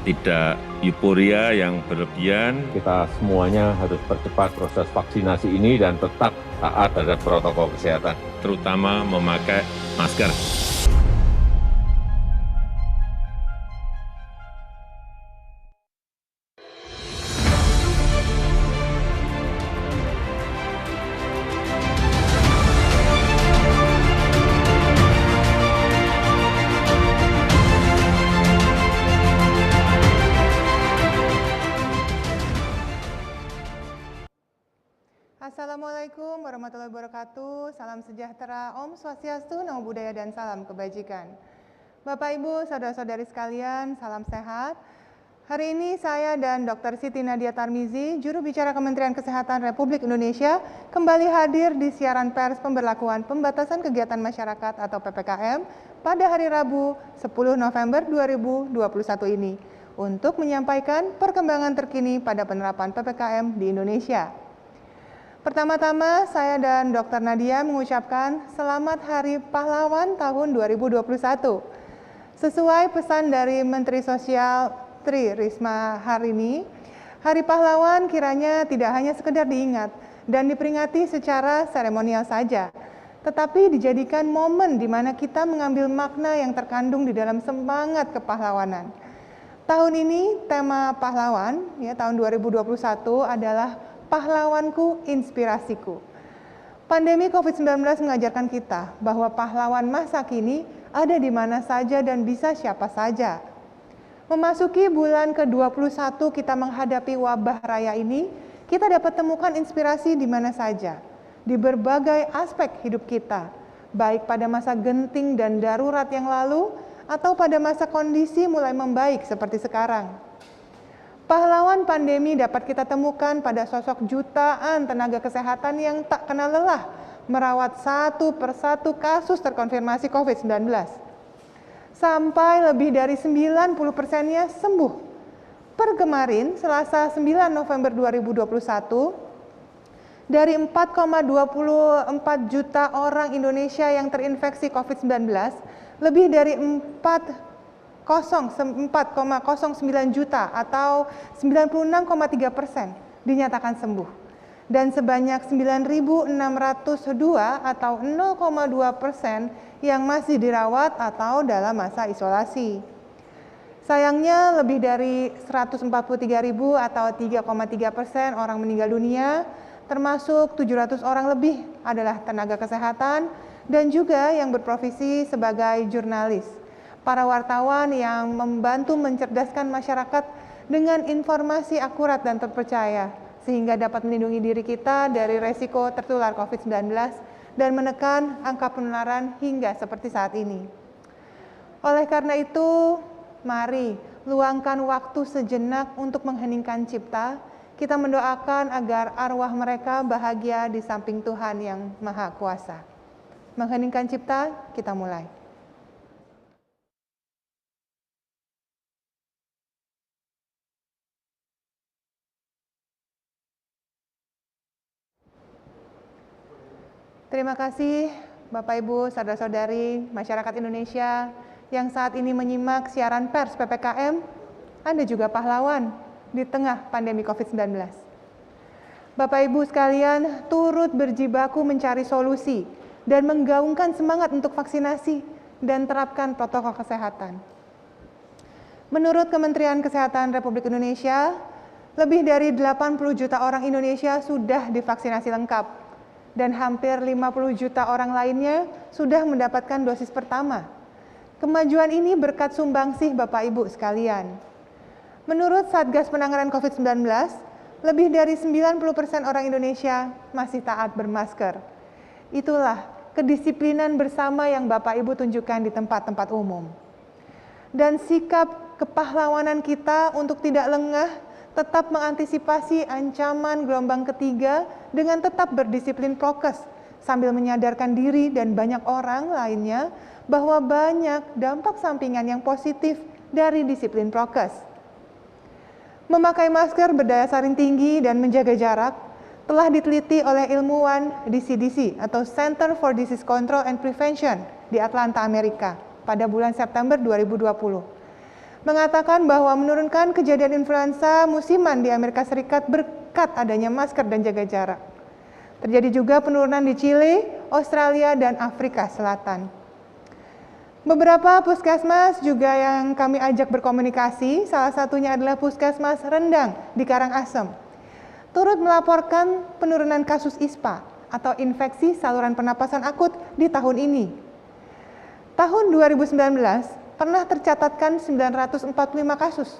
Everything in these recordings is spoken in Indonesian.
tidak euforia yang berlebihan. Kita semuanya harus percepat proses vaksinasi ini dan tetap taat terhadap protokol kesehatan. Terutama memakai masker. Assalamualaikum warahmatullahi wabarakatuh. Salam sejahtera, Om Swastiastu, Namo Buddhaya, dan salam kebajikan. Bapak, Ibu, saudara-saudari sekalian, salam sehat. Hari ini saya dan Dr. Siti Nadia Tarmizi, juru bicara Kementerian Kesehatan Republik Indonesia, kembali hadir di siaran pers pemberlakuan pembatasan kegiatan masyarakat atau PPKM pada hari Rabu 10 November 2021 ini untuk menyampaikan perkembangan terkini pada penerapan PPKM di Indonesia. Pertama-tama, saya dan Dr. Nadia mengucapkan Selamat Hari Pahlawan tahun 2021. Sesuai pesan dari Menteri Sosial Tri Risma hari ini, Hari Pahlawan kiranya tidak hanya sekedar diingat dan diperingati secara seremonial saja, tetapi dijadikan momen di mana kita mengambil makna yang terkandung di dalam semangat kepahlawanan. Tahun ini tema pahlawan tahun 2021 adalah Pahlawanku, Inspirasiku. Pandemi COVID-19 mengajarkan kita bahwa pahlawan masa kini ada di mana saja dan bisa siapa saja. Memasuki bulan ke-21 kita menghadapi wabah raya ini, kita dapat temukan inspirasi di mana saja, di berbagai aspek hidup kita, baik pada masa genting dan darurat yang lalu, atau pada masa kondisi mulai membaik seperti sekarang. Pahlawan pandemi dapat kita temukan pada sosok jutaan tenaga kesehatan yang tak kenal lelah merawat satu persatu kasus terkonfirmasi COVID-19. Sampai lebih dari 90%-nya sembuh. Per kemarin, Selasa 9 November 2021, dari 4,24 juta orang Indonesia yang terinfeksi COVID-19, lebih dari 4,09 juta atau 96,3% dinyatakan sembuh, dan sebanyak 9.602 atau 0,2% yang masih dirawat atau dalam masa isolasi. Sayangnya lebih dari 143.000 atau 3,3% orang meninggal dunia, termasuk 700 orang lebih adalah tenaga kesehatan dan juga yang berprofesi sebagai jurnalis. Para wartawan yang membantu mencerdaskan masyarakat dengan informasi akurat dan terpercaya, sehingga dapat melindungi diri kita dari resiko tertular COVID-19 dan menekan angka penularan hingga seperti saat ini. Oleh karena itu, mari luangkan waktu sejenak untuk mengheningkan cipta. Kita mendoakan agar arwah mereka bahagia di samping Tuhan yang Maha Kuasa. Mengheningkan cipta, kita mulai. Terima kasih Bapak Ibu, saudara-saudari, masyarakat Indonesia yang saat ini menyimak siaran pers PPKM. Anda juga pahlawan di tengah pandemi COVID-19. Bapak Ibu sekalian turut berjibaku mencari solusi dan menggaungkan semangat untuk vaksinasi dan terapkan protokol kesehatan. Menurut Kementerian Kesehatan Republik Indonesia, lebih dari 80 juta orang Indonesia sudah divaksinasi lengkap dan hampir 50 juta orang lainnya sudah mendapatkan dosis pertama. Kemajuan ini berkat sumbangsih Bapak Ibu sekalian. Menurut Satgas Penanganan COVID-19, lebih dari 90% orang Indonesia masih taat bermasker. Itulah kedisiplinan bersama yang Bapak Ibu tunjukkan di tempat-tempat umum. Dan sikap kepahlawanan kita untuk tidak lengah tetap mengantisipasi ancaman gelombang ketiga dengan tetap berdisiplin prokes sambil menyadarkan diri dan banyak orang lainnya bahwa banyak dampak sampingan yang positif dari disiplin prokes. Memakai masker berdaya saring tinggi dan menjaga jarak telah diteliti oleh ilmuwan di CDC atau Center for Disease Control and Prevention di Atlanta, Amerika pada bulan September 2020. mengatakan bahwa menurunkan kejadian influenza musiman di Amerika Serikat berkat adanya masker dan jaga jarak. Terjadi juga penurunan di Chile, Australia, dan Afrika Selatan. Beberapa puskesmas juga yang kami ajak berkomunikasi, salah satunya adalah Puskesmas Rendang di Karangasem, turut melaporkan penurunan kasus ISPA atau infeksi saluran pernapasan akut di tahun ini. Tahun 2019 pernah tercatatkan 945 kasus.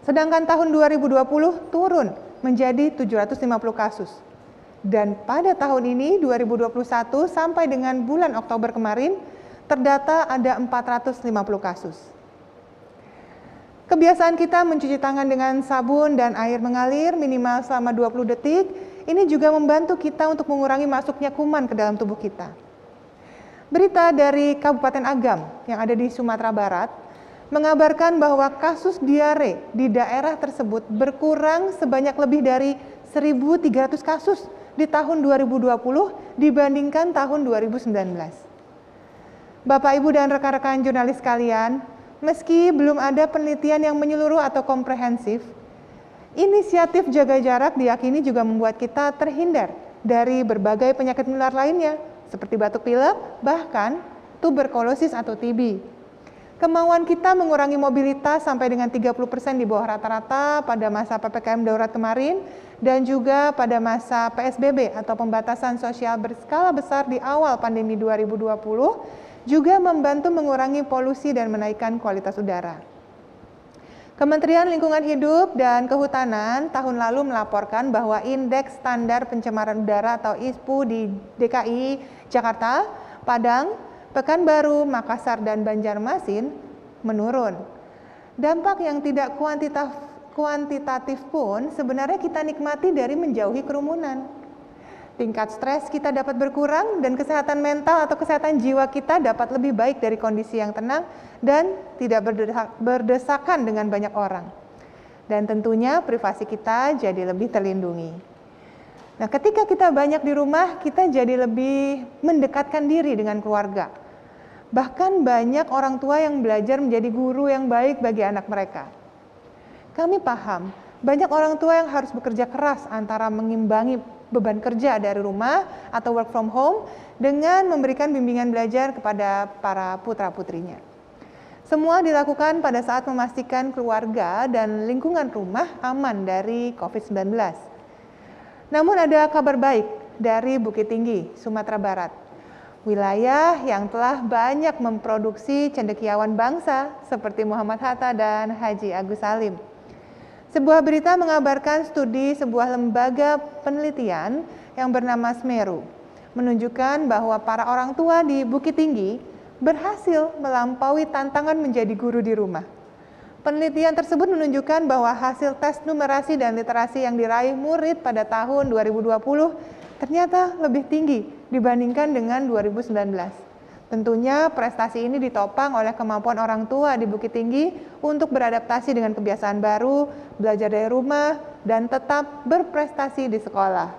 Sedangkan tahun 2020 turun menjadi 750 kasus. Dan pada tahun ini 2021 sampai dengan bulan Oktober kemarin terdata ada 450 kasus. Kebiasaan kita mencuci tangan dengan sabun dan air mengalir minimal selama 20 detik, ini juga membantu kita untuk mengurangi masuknya kuman ke dalam tubuh kita. Berita dari Kabupaten Agam yang ada di Sumatera Barat mengabarkan bahwa kasus diare di daerah tersebut berkurang sebanyak lebih dari 1.300 kasus di tahun 2020 dibandingkan tahun 2019. Bapak, Ibu, dan rekan-rekan jurnalis sekalian, meski belum ada penelitian yang menyeluruh atau komprehensif, inisiatif jaga jarak diyakini juga membuat kita terhindar dari berbagai penyakit menular lainnya, seperti batuk pilek, bahkan tuberkulosis atau TB. Kemauan kita mengurangi mobilitas sampai dengan 30% di bawah rata-rata pada masa PPKM darurat kemarin dan juga pada masa PSBB atau pembatasan sosial berskala besar di awal pandemi 2020 juga membantu mengurangi polusi dan menaikkan kualitas udara. Kementerian Lingkungan Hidup dan Kehutanan tahun lalu melaporkan bahwa indeks standar pencemaran udara atau ISPU di DKI Jakarta, Padang, Pekanbaru, Makassar, dan Banjarmasin menurun. Dampak yang tidak kuantitatif pun sebenarnya kita nikmati dari menjauhi kerumunan. Tingkat stres kita dapat berkurang dan kesehatan mental atau kesehatan jiwa kita dapat lebih baik dari kondisi yang tenang dan tidak berdesakan dengan banyak orang. Dan tentunya privasi kita jadi lebih terlindungi. Nah, ketika kita banyak di rumah, kita jadi lebih mendekatkan diri dengan keluarga. Bahkan banyak orang tua yang belajar menjadi guru yang baik bagi anak mereka. Kami paham, banyak orang tua yang harus bekerja keras antara mengimbangi beban kerja dari rumah atau work from home dengan memberikan bimbingan belajar kepada para putra-putrinya. Semua dilakukan pada saat memastikan keluarga dan lingkungan rumah aman dari COVID-19. Namun ada kabar baik dari Bukit Tinggi, Sumatera Barat. Wilayah yang telah banyak memproduksi cendekiawan bangsa seperti Muhammad Hatta dan Haji Agus Salim. Sebuah berita mengabarkan studi sebuah lembaga penelitian yang bernama Semeru menunjukkan bahwa para orang tua di Bukit Tinggi berhasil melampaui tantangan menjadi guru di rumah. Penelitian tersebut menunjukkan bahwa hasil tes numerasi dan literasi yang diraih murid pada tahun 2020 ternyata lebih tinggi dibandingkan dengan 2019. Tentunya prestasi ini ditopang oleh kemampuan orang tua di Bukit Tinggi untuk beradaptasi dengan kebiasaan baru, belajar dari rumah, dan tetap berprestasi di sekolah.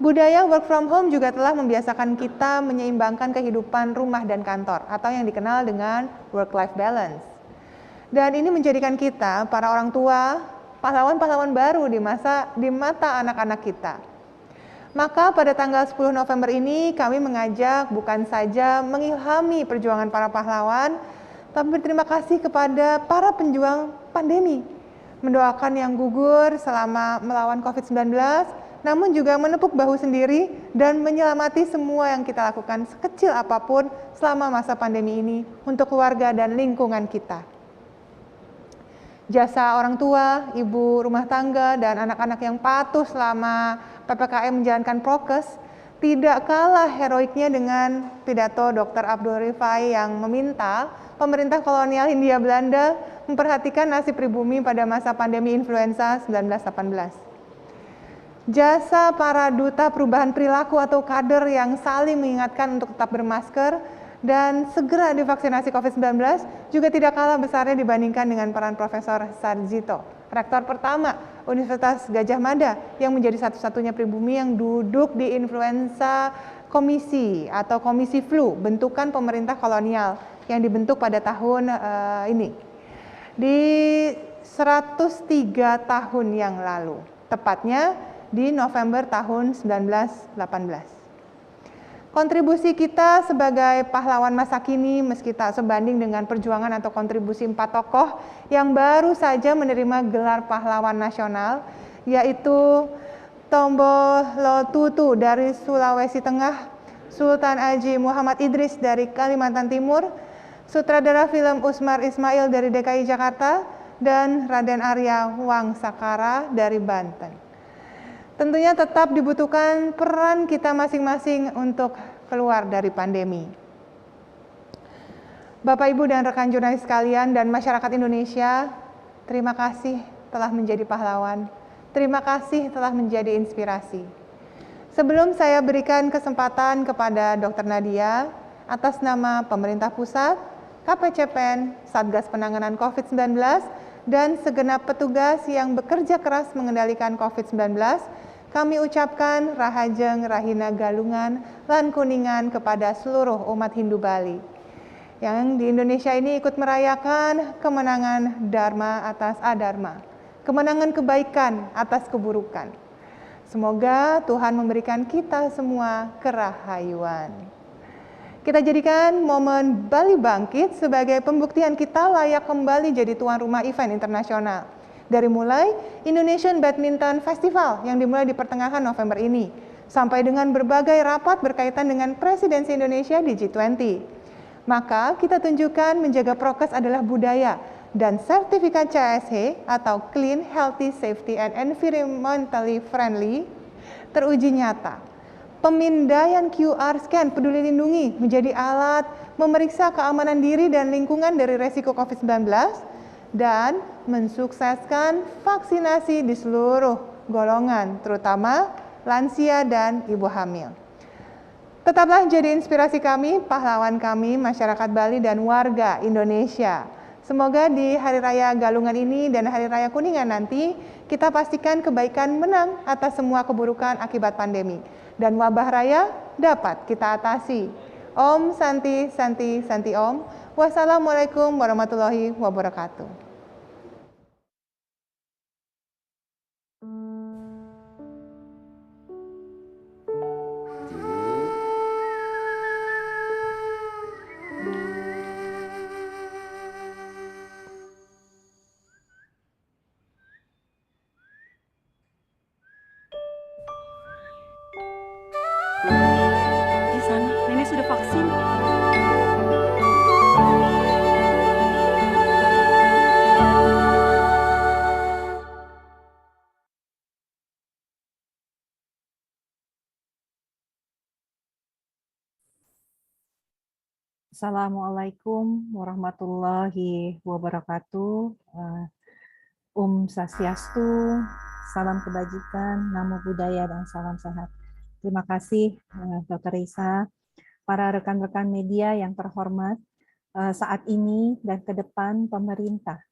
Budaya work from home juga telah membiasakan kita menyeimbangkan kehidupan rumah dan kantor atau yang dikenal dengan work-life balance. Dan ini menjadikan kita, para orang tua, pahlawan-pahlawan baru di mata anak-anak kita. Maka pada tanggal 10 November ini kami mengajak bukan saja mengilhami perjuangan para pahlawan, tapi berterima kasih kepada para penjuang pandemi, mendoakan yang gugur selama melawan COVID-19, namun juga menepuk bahu sendiri dan menyelamati semua yang kita lakukan sekecil apapun selama masa pandemi ini untuk keluarga dan lingkungan kita. Jasa orang tua, ibu rumah tangga, dan anak-anak yang patuh selama PPKM menjalankan prokes tidak kalah heroiknya dengan pidato Dr. Abdul Rifai yang meminta pemerintah kolonial Hindia Belanda memperhatikan nasib pribumi pada masa pandemi influenza 1918. Jasa para duta perubahan perilaku atau kader yang saling mengingatkan untuk tetap bermasker dan segera divaksinasi COVID-19 juga tidak kalah besarnya dibandingkan dengan peran Profesor Sarjito, rektor pertama Universitas Gadjah Mada yang menjadi satu-satunya pribumi yang duduk di influenza komisi atau komisi flu bentukan pemerintah kolonial yang dibentuk pada tahun ini. Di 103 tahun yang lalu, tepatnya di November tahun 1918. Kontribusi kita sebagai pahlawan masa kini meski tak sebanding dengan perjuangan atau kontribusi 4 tokoh yang baru saja menerima gelar pahlawan nasional, yaitu Tombo Lotutu dari Sulawesi Tengah, Sultan Haji Muhammad Idris dari Kalimantan Timur, sutradara film Usmar Ismail dari DKI Jakarta, dan Raden Arya Wangsakara dari Banten. Tentunya tetap dibutuhkan peran kita masing-masing untuk keluar dari pandemi. Bapak, Ibu, dan rekan jurnalis sekalian dan masyarakat Indonesia, terima kasih telah menjadi pahlawan. Terima kasih telah menjadi inspirasi. Sebelum saya berikan kesempatan kepada Dr. Nadia, atas nama pemerintah pusat, KPCPEN, Satgas Penanganan COVID-19, dan segenap petugas yang bekerja keras mengendalikan COVID-19, kami ucapkan Rahajeng Rahina Galungan lan Kuningan kepada seluruh umat Hindu Bali yang di Indonesia ini ikut merayakan kemenangan Dharma atas Adharma, kemenangan kebaikan atas keburukan. Semoga Tuhan memberikan kita semua kerahayuan. Kita jadikan momen Bali Bangkit sebagai pembuktian kita layak kembali jadi tuan rumah event internasional. Dari mulai Indonesian Badminton Festival yang dimulai di pertengahan November ini, sampai dengan berbagai rapat berkaitan dengan presidensi Indonesia di G20. Maka kita tunjukkan menjaga prokes adalah budaya dan sertifikat CSH atau Clean, Healthy, Safety, and Environmentally Friendly teruji nyata. Pemindaian QR Scan Peduli Lindungi menjadi alat memeriksa keamanan diri dan lingkungan dari resiko COVID-19 dan mensukseskan vaksinasi di seluruh golongan, terutama lansia dan ibu hamil. Tetaplah jadi inspirasi kami, pahlawan kami, masyarakat Bali dan warga Indonesia. Semoga di Hari Raya Galungan ini dan Hari Raya Kuningan nanti, kita pastikan kebaikan menang atas semua keburukan akibat pandemi. Dan wabah raya dapat kita atasi. Om Santi Santi Santi Om. Wassalamualaikum warahmatullahi wabarakatuh. Di sana, nenek sudah vaksin. Assalamualaikum warahmatullahi wabarakatuh. Om Swastiastu, salam kebajikan, namo buddhaya, dan salam sehat. Terima kasih Dr. Risa, para rekan-rekan media yang terhormat. Saat ini dan ke depan pemerintah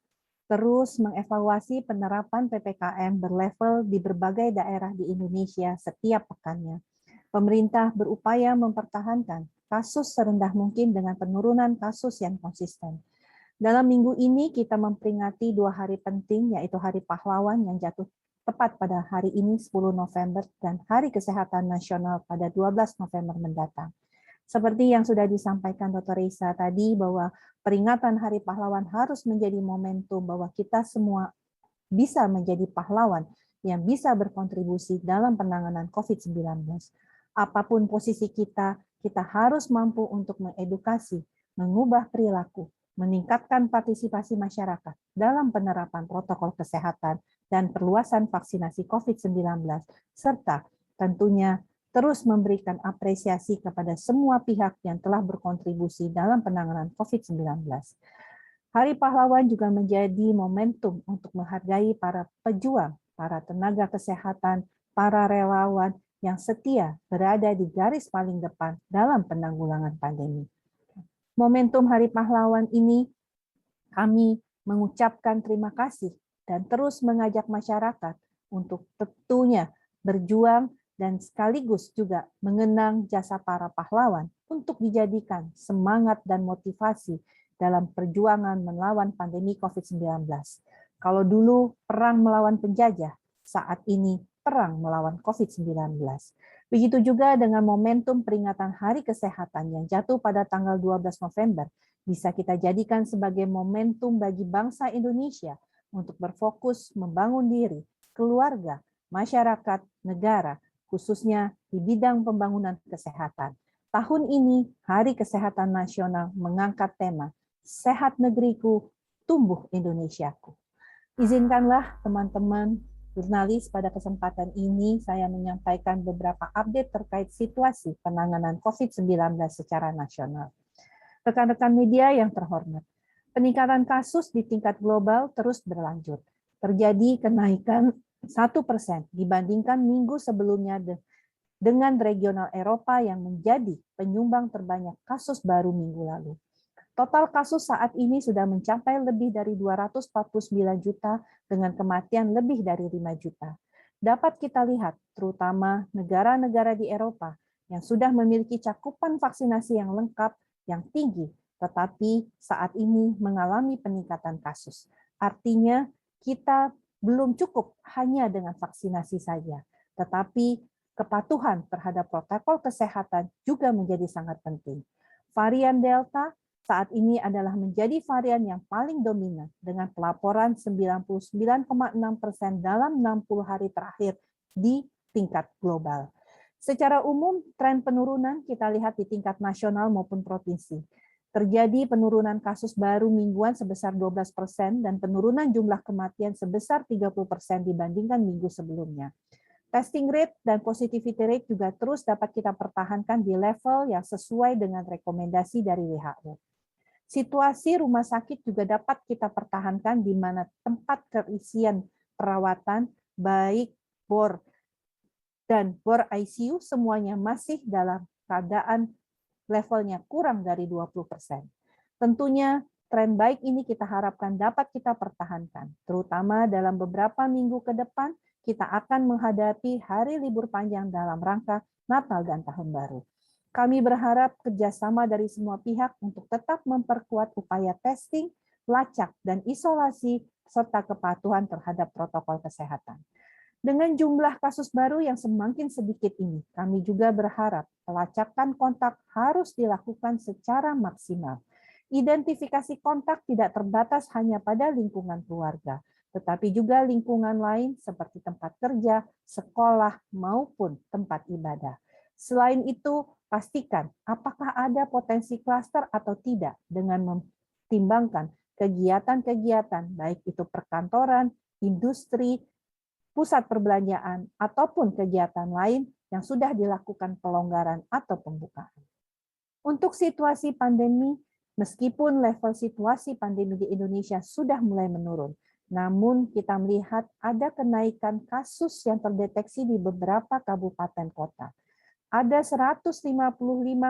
terus mengevaluasi penerapan PPKM berlevel di berbagai daerah di Indonesia setiap pekannya. Pemerintah berupaya mempertahankan kasus serendah mungkin dengan penurunan kasus yang konsisten. Dalam minggu ini kita memperingati 2 hari penting, yaitu Hari Pahlawan yang jatuh tepat pada hari ini 10 November dan Hari Kesehatan Nasional pada 12 November mendatang. Seperti yang sudah disampaikan Dr. Risa tadi, bahwa peringatan Hari Pahlawan harus menjadi momentum bahwa kita semua bisa menjadi pahlawan yang bisa berkontribusi dalam penanganan COVID-19. Apapun posisi kita harus mampu untuk mengedukasi, mengubah perilaku, meningkatkan partisipasi masyarakat dalam penerapan protokol kesehatan dan perluasan vaksinasi COVID-19, serta tentunya terus memberikan apresiasi kepada semua pihak yang telah berkontribusi dalam penanganan COVID-19. Hari Pahlawan juga menjadi momentum untuk menghargai para pejuang, para tenaga kesehatan, para relawan yang setia berada di garis paling depan dalam penanggulangan pandemi. Momentum Hari Pahlawan ini kami mengucapkan terima kasih dan terus mengajak masyarakat untuk tentunya berjuang dan sekaligus juga mengenang jasa para pahlawan untuk dijadikan semangat dan motivasi dalam perjuangan melawan pandemi COVID-19. Kalau dulu perang melawan penjajah, saat ini perang melawan COVID-19. Begitu juga dengan momentum peringatan Hari Kesehatan yang jatuh pada tanggal 12 November, bisa kita jadikan sebagai momentum bagi bangsa Indonesia untuk berfokus membangun diri, keluarga, masyarakat, negara, khususnya di bidang pembangunan kesehatan. Tahun ini, Hari Kesehatan Nasional mengangkat tema Sehat Negeriku, Tumbuh Indonesiaku. Izinkanlah teman-teman jurnalis pada kesempatan ini saya menyampaikan beberapa update terkait situasi penanganan COVID-19 secara nasional. Rekan-rekan media yang terhormat, peningkatan kasus di tingkat global terus berlanjut. Terjadi kenaikan 1% dibandingkan minggu sebelumnya dengan regional Eropa yang menjadi penyumbang terbanyak kasus baru minggu lalu. Total kasus saat ini sudah mencapai lebih dari 249 juta dengan kematian lebih dari 5 juta. Dapat kita lihat terutama negara-negara di Eropa yang sudah memiliki cakupan vaksinasi yang lengkap, yang tinggi, tetapi saat ini mengalami peningkatan kasus. Artinya kita belum cukup hanya dengan vaksinasi saja, tetapi kepatuhan terhadap protokol kesehatan juga menjadi sangat penting. Varian Delta saat ini adalah menjadi varian yang paling dominan dengan pelaporan 99,6% dalam 60 hari terakhir di tingkat global. Secara umum, tren penurunan kita lihat di tingkat nasional maupun provinsi. Terjadi penurunan kasus baru mingguan sebesar 12% dan penurunan jumlah kematian sebesar 30% dibandingkan minggu sebelumnya. Testing rate dan positivity rate juga terus dapat kita pertahankan di level yang sesuai dengan rekomendasi dari WHO. Situasi rumah sakit juga dapat kita pertahankan di mana tempat keisian perawatan baik BOR dan BOR ICU semuanya masih dalam keadaan levelnya kurang dari 20%. Tentunya tren baik ini kita harapkan dapat kita pertahankan, terutama dalam beberapa minggu ke depan kita akan menghadapi hari libur panjang dalam rangka Natal dan Tahun Baru. Kami berharap kerjasama dari semua pihak untuk tetap memperkuat upaya testing, lacak, dan isolasi, serta kepatuhan terhadap protokol kesehatan. Dengan jumlah kasus baru yang semakin sedikit ini, kami juga berharap pelacakan kontak harus dilakukan secara maksimal. Identifikasi kontak tidak terbatas hanya pada lingkungan keluarga, tetapi juga lingkungan lain seperti tempat kerja, sekolah, maupun tempat ibadah. Selain itu, pastikan apakah ada potensi klaster atau tidak dengan mempertimbangkan kegiatan-kegiatan, baik itu perkantoran, industri, pusat perbelanjaan, ataupun kegiatan lain yang sudah dilakukan pelonggaran atau pembukaan. Untuk situasi pandemi, meskipun level situasi pandemi di Indonesia sudah mulai menurun, namun kita melihat ada kenaikan kasus yang terdeteksi di beberapa kabupaten kota. Ada 155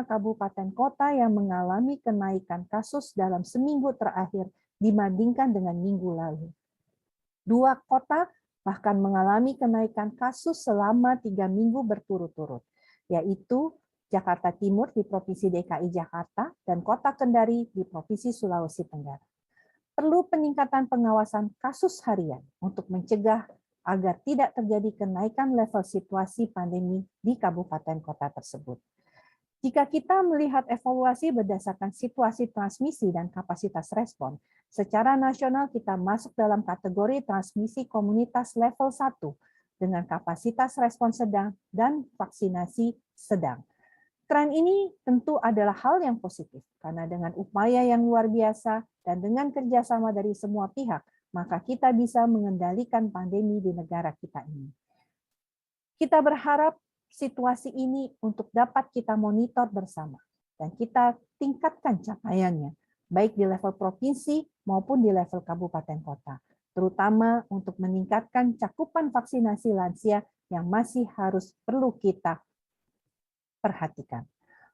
kabupaten kota yang mengalami kenaikan kasus dalam seminggu terakhir dibandingkan dengan minggu lalu. 2 kota bahkan mengalami kenaikan kasus selama 3 minggu berturut-turut, yaitu Jakarta Timur di Provinsi DKI Jakarta dan Kota Kendari di Provinsi Sulawesi Tenggara. Perlu peningkatan pengawasan kasus harian untuk mencegah agar tidak terjadi kenaikan level situasi pandemi di kabupaten kota tersebut. Jika kita melihat evaluasi berdasarkan situasi transmisi dan kapasitas respon, secara nasional kita masuk dalam kategori transmisi komunitas level 1 dengan kapasitas respon sedang dan vaksinasi sedang. Tren ini tentu adalah hal yang positif, karena dengan upaya yang luar biasa dan dengan kerjasama dari semua pihak, maka kita bisa mengendalikan pandemi di negara kita ini. Kita berharap situasi ini untuk dapat kita monitor bersama dan kita tingkatkan capaiannya, baik di level provinsi maupun di level kabupaten kota, terutama untuk meningkatkan cakupan vaksinasi lansia yang masih harus perlu kita perhatikan.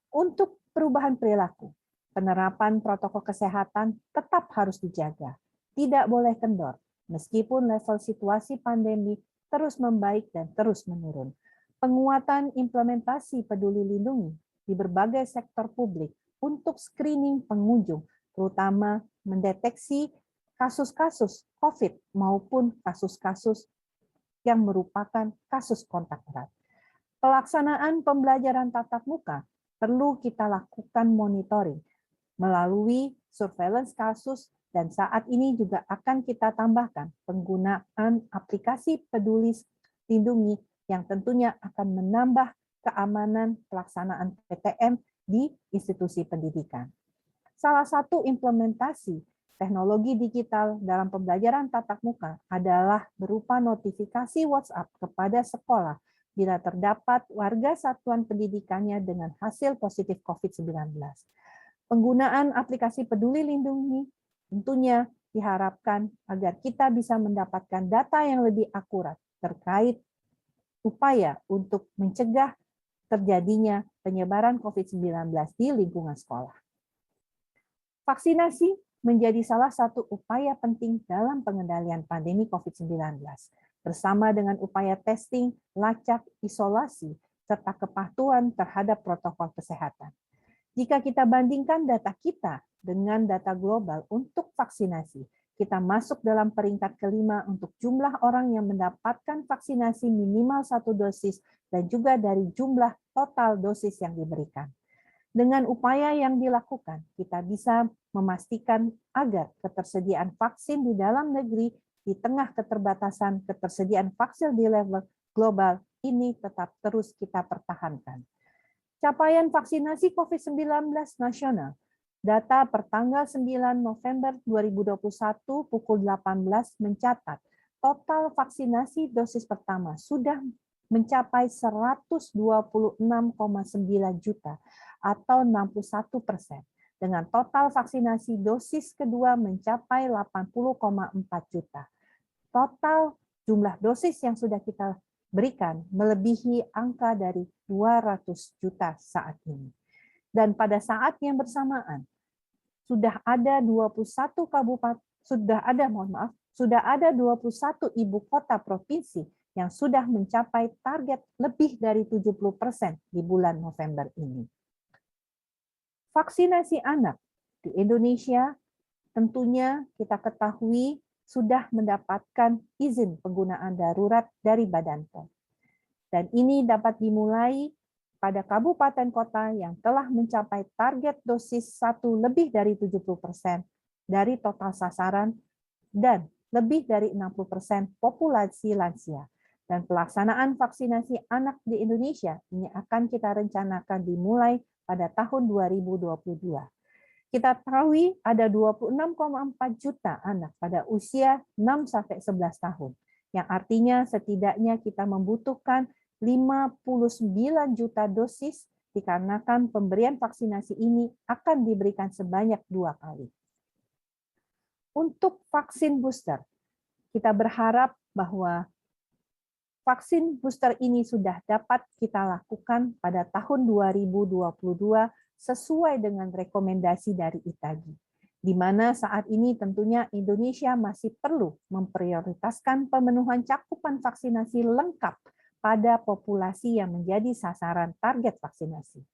Untuk perubahan perilaku, penerapan protokol kesehatan tetap harus dijaga, tidak boleh kendor, meskipun level situasi pandemi terus membaik dan terus menurun. Penguatan implementasi Peduli Lindungi di berbagai sektor publik untuk screening pengunjung, terutama mendeteksi kasus-kasus COVID maupun kasus-kasus yang merupakan kasus kontak erat. Pelaksanaan pembelajaran tatap muka perlu kita lakukan monitoring melalui surveillance kasus, dan saat ini juga akan kita tambahkan penggunaan aplikasi Peduli Lindungi yang tentunya akan menambah keamanan pelaksanaan PTM di institusi pendidikan. Salah satu implementasi teknologi digital dalam pembelajaran tatap muka adalah berupa notifikasi WhatsApp kepada sekolah bila terdapat warga satuan pendidikannya dengan hasil positif COVID-19. Penggunaan aplikasi Peduli Lindungi tentunya diharapkan agar kita bisa mendapatkan data yang lebih akurat terkait upaya untuk mencegah terjadinya penyebaran COVID-19 di lingkungan sekolah. Vaksinasi menjadi salah satu upaya penting dalam pengendalian pandemi COVID-19, bersama dengan upaya testing, lacak, isolasi, serta kepatuhan terhadap protokol kesehatan. Jika kita bandingkan data kita dengan data global untuk vaksinasi, kita masuk dalam peringkat kelima untuk jumlah orang yang mendapatkan vaksinasi minimal 1 dosis dan juga dari jumlah total dosis yang diberikan. Dengan upaya yang dilakukan, kita bisa memastikan agar ketersediaan vaksin di dalam negeri di tengah keterbatasan ketersediaan vaksin di level global ini tetap terus kita pertahankan. Capaian vaksinasi COVID-19 nasional. Data pertanggal 9 November 2021 pukul 18 mencatat total vaksinasi dosis pertama sudah mencapai 126,9 juta atau 61%, dengan total vaksinasi dosis kedua mencapai 80,4 juta. Total jumlah dosis yang sudah kita berikan melebihi angka dari 200 juta saat ini. Dan pada saat yang bersamaan, sudah ada 21 ibu kota provinsi yang sudah mencapai target lebih dari 70% di bulan November ini. Vaksinasi anak di Indonesia tentunya kita ketahui sudah mendapatkan izin penggunaan darurat dari Badan POM. Dan ini dapat dimulai pada kabupaten kota yang telah mencapai target dosis 1 lebih dari 70% dari total sasaran dan lebih dari 60% populasi lansia. Dan pelaksanaan vaksinasi anak di Indonesia ini akan kita rencanakan dimulai pada tahun 2022. Kita ketahui ada 26,4 juta anak pada usia 6-11 tahun, yang artinya setidaknya kita membutuhkan 59 juta dosis dikarenakan pemberian vaksinasi ini akan diberikan sebanyak 2 kali. Untuk vaksin booster, kita berharap bahwa vaksin booster ini sudah dapat kita lakukan pada tahun 2022 sesuai dengan rekomendasi dari ITAGI, di mana saat ini tentunya Indonesia masih perlu memprioritaskan pemenuhan cakupan vaksinasi lengkap pada populasi yang menjadi sasaran target vaksinasi.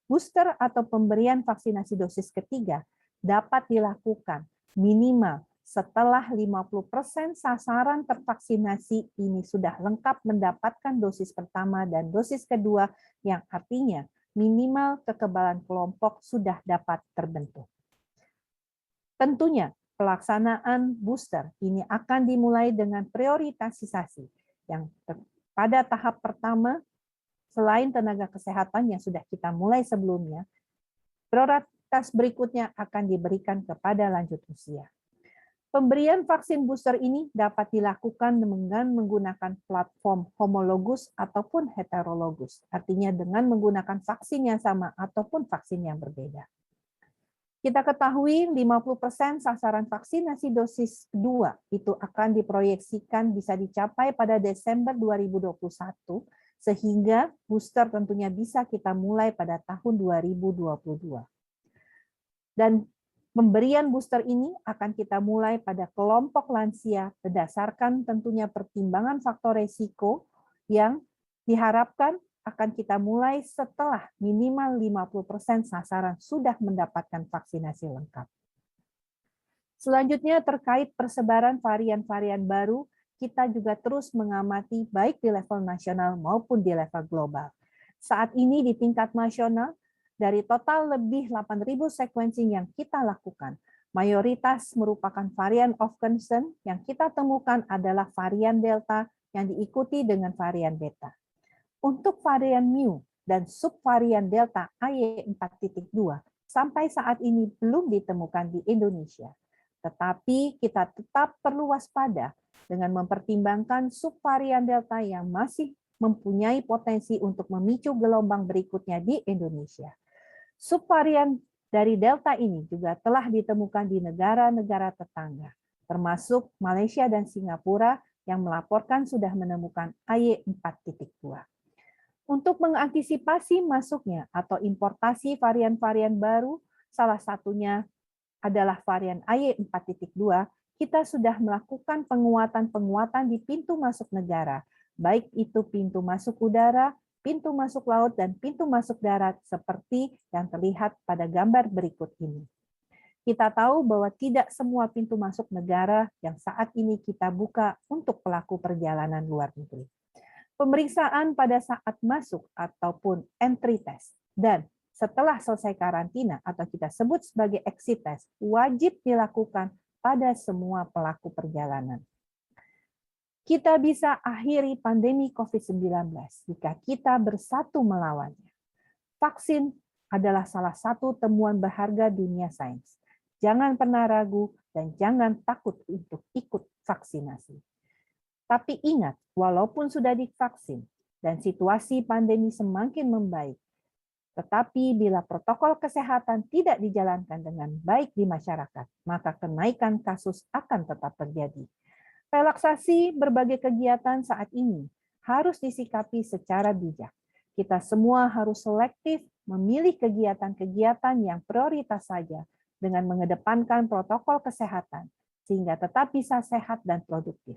Booster atau pemberian vaksinasi dosis ketiga dapat dilakukan minimal setelah 50% sasaran tervaksinasi ini sudah lengkap mendapatkan dosis pertama dan dosis kedua, yang artinya minimal kekebalan kelompok sudah dapat terbentuk. Tentunya pelaksanaan booster ini akan dimulai dengan prioritasisasi yang pada tahap pertama, selain tenaga kesehatan yang sudah kita mulai sebelumnya, prioritas berikutnya akan diberikan kepada lanjut usia. Pemberian vaksin booster ini dapat dilakukan dengan menggunakan platform homologus ataupun heterologus, artinya dengan menggunakan vaksin yang sama ataupun vaksin yang berbeda. Kita ketahui 50% sasaran vaksinasi dosis 2 itu akan diproyeksikan bisa dicapai pada Desember 2021, sehingga booster tentunya bisa kita mulai pada tahun 2022. Dan pemberian booster ini akan kita mulai pada kelompok lansia berdasarkan tentunya pertimbangan faktor resiko yang Diharapkan akan kita mulai setelah minimal 50% sasaran sudah mendapatkan vaksinasi lengkap. Selanjutnya terkait persebaran varian-varian baru, kita juga terus mengamati baik di level nasional maupun di level global. Saat ini di tingkat nasional, dari total lebih 8.000 sequencing yang kita lakukan, mayoritas merupakan varian of concern yang kita temukan adalah varian Delta yang diikuti dengan varian Beta. Untuk varian Mu dan subvarian Delta AY4.2 sampai saat ini belum ditemukan di Indonesia. Tetapi kita tetap perlu waspada dengan mempertimbangkan subvarian Delta yang masih mempunyai potensi untuk memicu gelombang berikutnya di Indonesia. Subvarian dari Delta ini juga telah ditemukan di negara-negara tetangga, termasuk Malaysia dan Singapura yang melaporkan sudah menemukan AY4.2. Untuk mengantisipasi masuknya atau importasi varian-varian baru, salah satunya adalah varian AY4.2, kita sudah melakukan penguatan-penguatan di pintu masuk negara, baik itu pintu masuk udara, pintu masuk laut, dan pintu masuk darat seperti yang terlihat pada gambar berikut ini. Kita tahu bahwa tidak semua pintu masuk negara yang saat ini kita buka untuk pelaku perjalanan luar negeri. Pemeriksaan pada saat masuk ataupun entry test dan setelah selesai karantina atau kita sebut sebagai exit test wajib dilakukan pada semua pelaku perjalanan. Kita bisa akhiri pandemi COVID-19 jika kita bersatu melawannya. Vaksin adalah salah satu temuan berharga dunia sains. Jangan pernah ragu dan jangan takut untuk ikut vaksinasi. Tapi ingat, walaupun sudah divaksin dan situasi pandemi semakin membaik, tetapi bila protokol kesehatan tidak dijalankan dengan baik di masyarakat, maka kenaikan kasus akan tetap terjadi. Relaksasi berbagai kegiatan saat ini harus disikapi secara bijak. Kita semua harus selektif memilih kegiatan-kegiatan yang prioritas saja dengan mengedepankan protokol kesehatan, sehingga tetap bisa sehat dan produktif.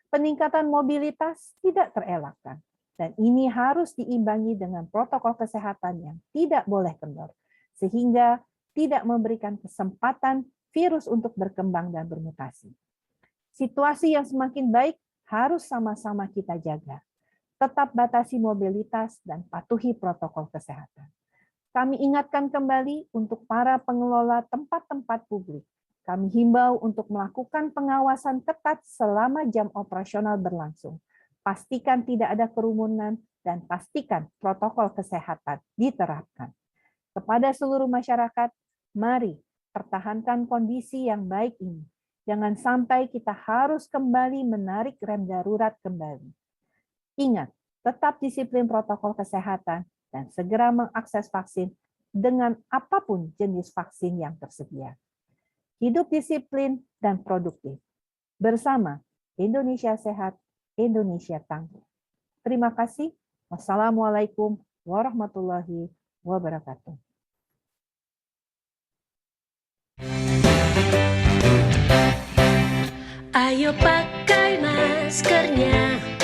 Peningkatan mobilitas tidak terelakkan, dan ini harus diimbangi dengan protokol kesehatan yang tidak boleh kendor, sehingga tidak memberikan kesempatan virus untuk berkembang dan bermutasi. Situasi yang semakin baik harus sama-sama kita jaga. Tetap batasi mobilitas dan patuhi protokol kesehatan. Kami ingatkan kembali untuk para pengelola tempat-tempat publik. Kami himbau untuk melakukan pengawasan ketat selama jam operasional berlangsung. Pastikan tidak ada kerumunan dan pastikan protokol kesehatan diterapkan. Kepada seluruh masyarakat, mari pertahankan kondisi yang baik ini. Jangan sampai kita harus kembali menarik rem darurat kembali. Ingat, tetap disiplin protokol kesehatan dan segera mengakses vaksin dengan apapun jenis vaksin yang tersedia. Hidup disiplin dan produktif. Bersama Indonesia Sehat, Indonesia Tangguh. Terima kasih. Wassalamualaikum warahmatullahi wabarakatuh. Ayo pakai maskernya.